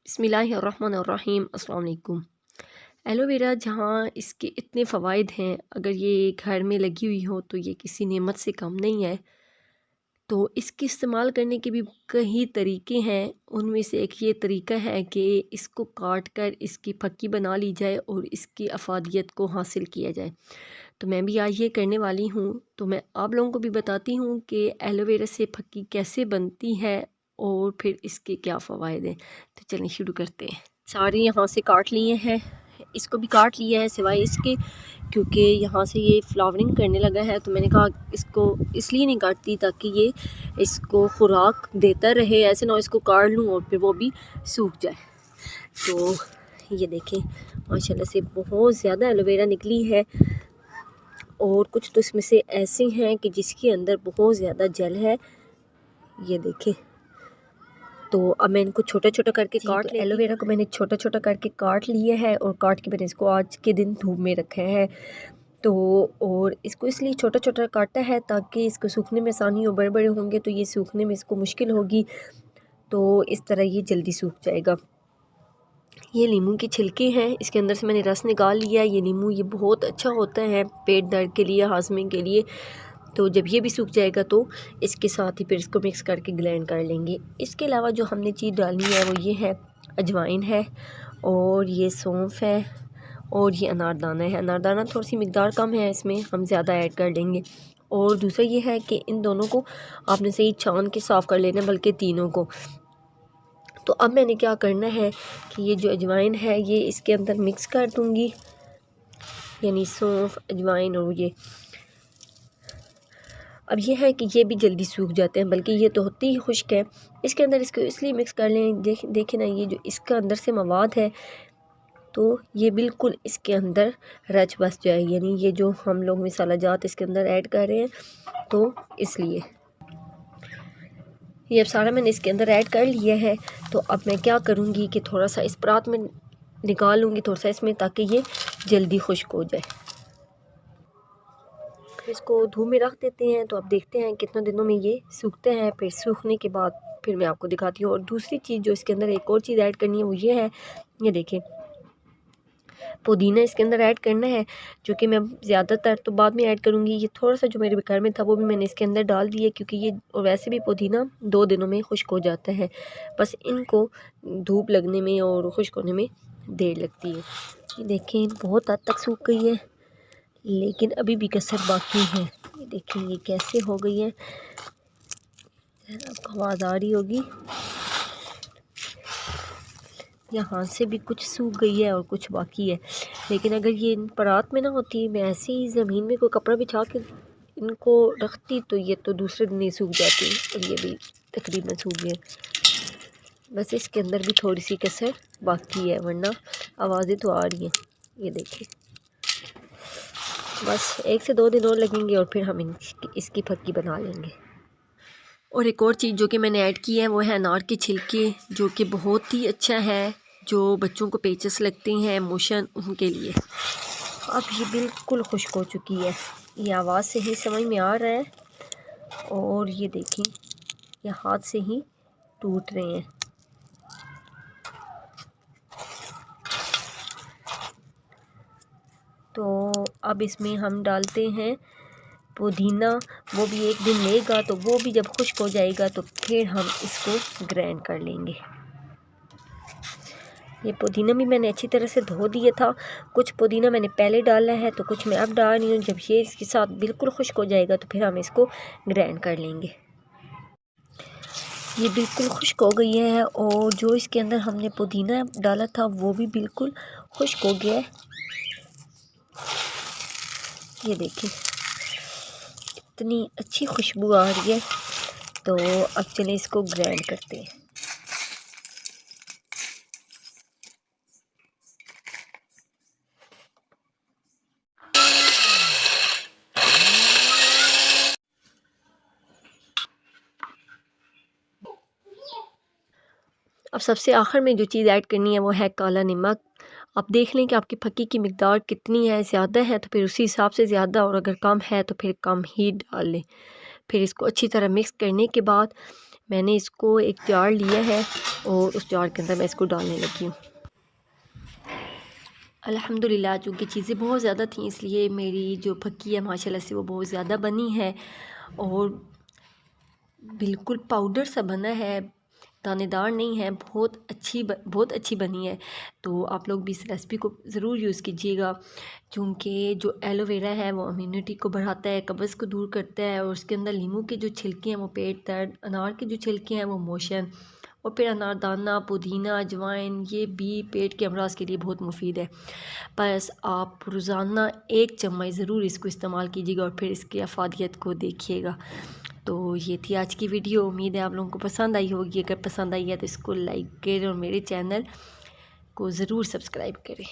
बिस्मिल्लाहिर्रहमानिर्रहीम। अस्सलाम वालेकुम। एलोवेरा जहाँ इसके इतने फ़वाइद हैं, अगर ये घर में लगी हुई हो तो ये किसी नेमत से कम नहीं है। तो इसके इस्तेमाल करने के भी कई तरीके हैं। उनमें से एक ये तरीका है कि इसको काट कर इसकी फक्की बना ली जाए और इसकी अफादियत को हासिल किया जाए। तो मैं भी आज ये करने वाली हूँ। तो मैं आप लोगों को भी बताती हूँ कि एलोवेरा से फक्की कैसे बनती है और फिर इसके क्या फ़वाइद हैं। तो चलिए शुरू करते हैं। सारे यहाँ से काट लिए हैं, इसको भी काट लिया है सिवाय इसके, क्योंकि यहाँ से ये फ्लावरिंग करने लगा है। तो मैंने कहा इसको इसलिए नहीं काटती ताकि ये इसको खुराक देता रहे, ऐसे ना इसको काट लूँ और फिर वो भी सूख जाए। तो ये देखें माशाल्लाह से बहुत ज़्यादा एलोवेरा निकली है और कुछ तो इसमें से ऐसे हैं कि जिसके अंदर बहुत ज़्यादा जल है। ये देखें। तो अब मैं इनको छोटा छोटा करके काट लेती हूँ। एलोवेरा को मैंने छोटा छोटा करके काट लिया है और काट के मैंने इसको आज के दिन धूप में रखा है। तो और इसको इसलिए छोटा छोटा काटा है ताकि इसको सूखने में आसानी हो। बड़े बड़े होंगे तो ये सूखने में इसको मुश्किल होगी, तो इस तरह ये जल्दी सूख जाएगा। ये नींबू के छिलके हैं, इसके अंदर से मैंने रस निकाल लिया। ये नींबू ये बहुत अच्छा होता है पेट दर्द के लिए, हाजमे के लिए। तो जब ये भी सूख जाएगा तो इसके साथ ही फिर इसको मिक्स करके ग्राइंड कर लेंगे। इसके अलावा जो हमने चीज़ डालनी है वो ये है, अजवाइन है और ये सौंफ है और ये अनारदाना है। अनारदाना थोड़ी सी मिकदार कम है, इसमें हम ज़्यादा ऐड कर लेंगे। और दूसरा ये है कि इन दोनों को आपने सही छान के साफ़ कर लेना, बल्कि तीनों को। तो अब मैंने क्या करना है कि ये जो अजवाइन है ये इसके अंदर मिक्स कर दूँगी, यानी सौंफ, अजवाइन और ये। अब ये है कि ये भी जल्दी सूख जाते हैं, बल्कि ये तो होती ही खुश्क है। इसके अंदर इसको इसलिए मिक्स कर लें, देखें ना, ये जो इसका अंदर से मवाद है तो ये बिल्कुल इसके अंदर रच बस जाए, यानी ये जो हम लोग मसाला जात इसके अंदर ऐड कर रहे हैं, तो इसलिए ये अब सारा मैंने इसके अंदर ऐड कर लिया है। तो अब मैं क्या करूँगी कि थोड़ा सा इस परात में निकाल लूँगी थोड़ा सा इसमें, ताकि ये जल्दी खुश्क हो जाए। इसको धूप में रख देते हैं। तो अब देखते हैं कितने दिनों में ये सूखते हैं। फिर सूखने के बाद फिर मैं आपको दिखाती हूँ। और दूसरी चीज़ जो इसके अंदर एक और चीज़ ऐड करनी है वो ये है, ये देखें, पुदीना इसके अंदर ऐड करना है, जो कि मैं ज़्यादातर तो बाद में ऐड करूँगी। ये थोड़ा सा जो मेरे घर में था वो भी मैंने इसके अंदर डाल दिया, क्योंकि ये और वैसे भी पुदीना 2 दिनों में खुश्क हो जाता है। बस इनको धूप लगने में और खुश्क होने में देर लगती है। ये देखें बहुत हद तक सूख गई है, लेकिन अभी भी कसर बाकी है। ये देखें ये कैसे हो गई है, आपको आवाज़ आ रही होगी। यहाँ से भी कुछ सूख गई है और कुछ बाकी है। लेकिन अगर ये परात में ना होती, मैं ऐसे ही ज़मीन में कोई कपड़ा बिछा के इनको रखती, तो ये तो दूसरे दिन ही सूख जाती और ये भी तकरीबन सूख गए। बस इसके अंदर भी थोड़ी सी कसर बाकी है, वरना आवाज़ें तो आ रही हैं। ये देखिए, बस 1 से 2 दिन और लगेंगे और फिर हम इसकी फक्की बना लेंगे। और एक और चीज़ जो कि मैंने ऐड की है वो है अनार के छिलके, जो कि बहुत ही अच्छा है जो बच्चों को पेचस लगते हैं, मोशन, उनके लिए। अब ये बिल्कुल खुश्क हो चुकी है, ये आवाज़ से ही समझ में आ रहा है। और ये देखें ये हाथ से ही टूट रहे हैं। तो अब इसमें हम डालते हैं पुदीना, वो भी 1 दिन लेगा, तो वो भी जब खुश्क हो जाएगा तो फिर हम इसको ग्राइंड कर लेंगे। ये पुदीना भी मैंने अच्छी तरह से धो दिया था। कुछ पुदीना मैंने पहले डाला है तो कुछ मैं अब डाल रही हूँ। जब ये इसके साथ बिल्कुल खुश्क हो जाएगा तो फिर हम इसको ग्राइंड कर लेंगे। ये बिल्कुल खुश्क हो गई है और जो इसके अंदर हमने पुदीना डाला था वो भी बिल्कुल खुश्क हो गया है। ये देखिए इतनी अच्छी खुशबू आ रही है। तो अब चलिए इसको ग्राइंड करते हैं। अब सबसे आखिर में जो चीज़ ऐड करनी है वो है काला नमक। आप देख लें कि आपकी फक्की की मिकदार कितनी है, ज़्यादा है तो फिर उसी हिसाब से ज़्यादा, और अगर कम है तो फिर कम ही डाल लें। फिर इसको अच्छी तरह मिक्स करने के बाद मैंने इसको एक जार लिया है और उस जार के अंदर मैं इसको डालने लगी हूँ। अल्हम्दुलिल्लाह चूँकि चीज़ें बहुत ज़्यादा थी इसलिए मेरी जो फक्की है माशाल्लाह से वो बहुत ज़्यादा बनी है और बिल्कुल पाउडर सा बना है, दानेदार नहीं है, बहुत अच्छी बनी है। तो आप लोग भी इस रेसिपी को ज़रूर यूज़ कीजिएगा क्योंकि जो एलोवेरा है वो इम्यूनिटी को बढ़ाता है, कब्ज़ को दूर करता है और उसके अंदर नींबू के जो छिलके हैं वो पेट दर्द, अनार के जो छिलके हैं वो मोशन और फिर अनारदाना, पुदीना, अजवाइन ये भी पेट के अमराज के लिए बहुत मुफीद है। बस आप रोज़ाना 1 चम्मच ज़रूर इसको इस्तेमाल कीजिएगा और फिर इसकी अफादियत को देखिएगा। तो ये थी आज की वीडियो। उम्मीद है आप लोगों को पसंद आई होगी। अगर पसंद आई है तो इसको लाइक करें और मेरे चैनल को ज़रूर सब्सक्राइब करें।